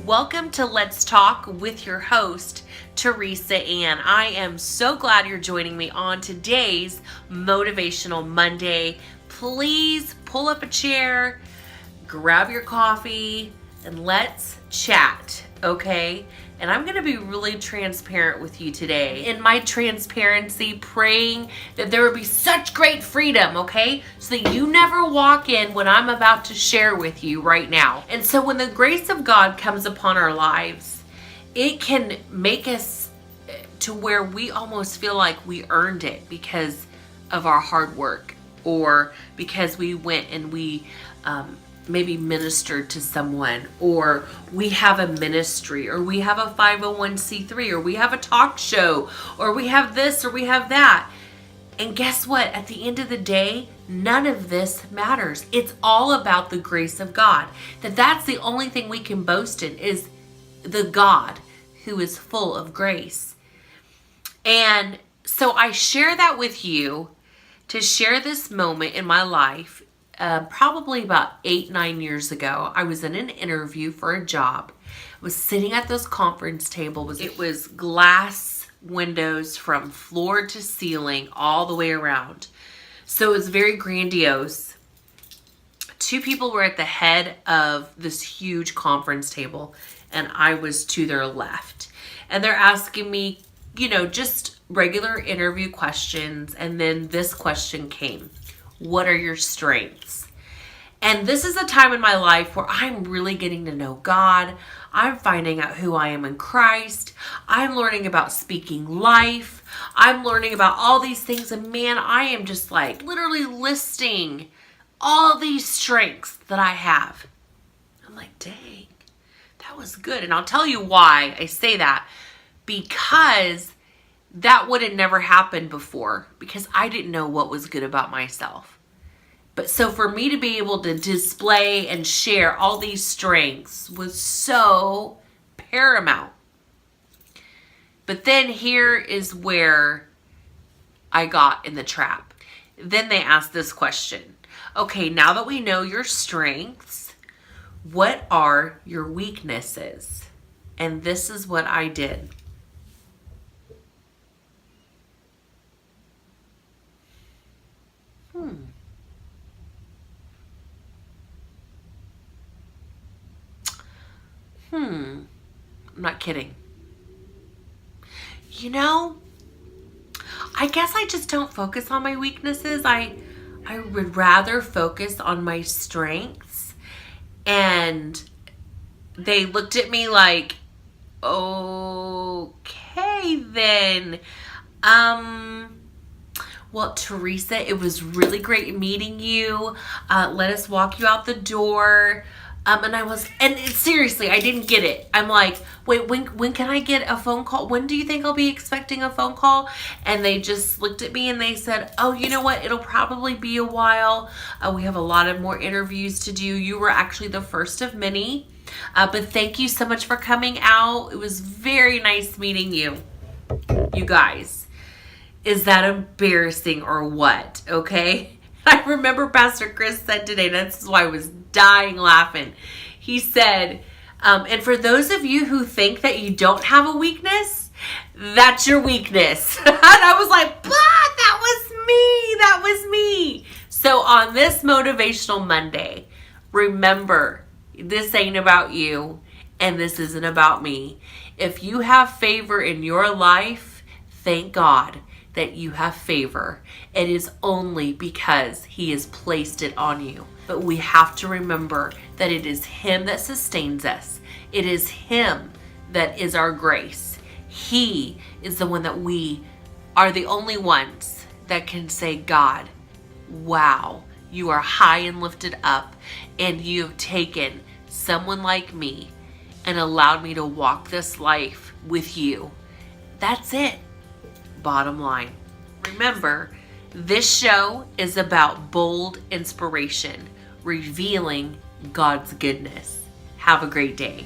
Welcome to Let's Talk with your host, Teresa Ann. I am so glad you're joining me on today's Motivational Monday. Please pull up a chair, grab your coffee, and let's chat, okay? And I'm going to be really transparent with you today. In my transparency, praying that there would be such great freedom, okay? So that you never walk in what I'm about to share with you right now. And so when the grace of God comes upon our lives, it can make us to where we almost feel like we earned it because of our hard work, or because we went and we maybe ministered to someone, or we have a ministry, or we have a 501c3, or we have a talk show, or we have this, or we have that. And guess what? At the end of the day, none of this matters. It's all about the grace of God. That's the only thing we can boast in, is the God who is full of grace. And so I share that with you to share this moment in my life. Probably about 8-9 years ago, I was in an interview for a job. I was sitting at this conference table. It was glass windows from floor to ceiling all the way around. So it was very grandiose. Two people were at the head of this huge conference table, and I was to their left. And they're asking me, just regular interview questions. And then this question came: what are your strengths? And this is a time in my life where I'm really getting to know God. I'm finding out who I am in Christ. I'm learning about speaking life. I'm learning about all these things. And man, I am just like literally listing all these strengths that I have. I'm like, dang, that was good. And I'll tell you why I say that. Because that would have never happened before, because I didn't know what was good about myself. But so for me to be able to display and share all these strengths was so paramount. But then here is where I got in the trap. Then they asked this question. Okay, now that we know your strengths, what are your weaknesses? And this is what I did. I'm not kidding. I guess I just don't focus on my weaknesses. I would rather focus on my strengths. And they looked at me like, okay then. Well, Teresa, it was really great meeting you. Let us walk you out the door. And seriously, I didn't get it. I'm like, wait, when can I get a phone call? When do you think I'll be expecting a phone call? And they just looked at me and they said, oh, you know what? It'll probably be a while. We have a lot of more interviews to do. You were actually the first of many. But thank you so much for coming out. It was very nice meeting you. You guys, is that embarrassing or what? Okay. I remember Pastor Chris said today, and this is why I was dying laughing. He said, and for those of you who think that you don't have a weakness, that's your weakness. And I was like, that was me. So on this Motivational Monday, remember, this ain't about you, and this isn't about me. If you have favor in your life, thank God that you have favor. It is only because He has placed it on you. But we have to remember that it is Him that sustains us. It is Him that is our grace. He is the one that we are the only ones that can say, God, wow, you are high and lifted up, and you have taken someone like me and allowed me to walk this life with you. That's it. Bottom line. Remember, this show is about bold inspiration, revealing God's goodness. Have a great day.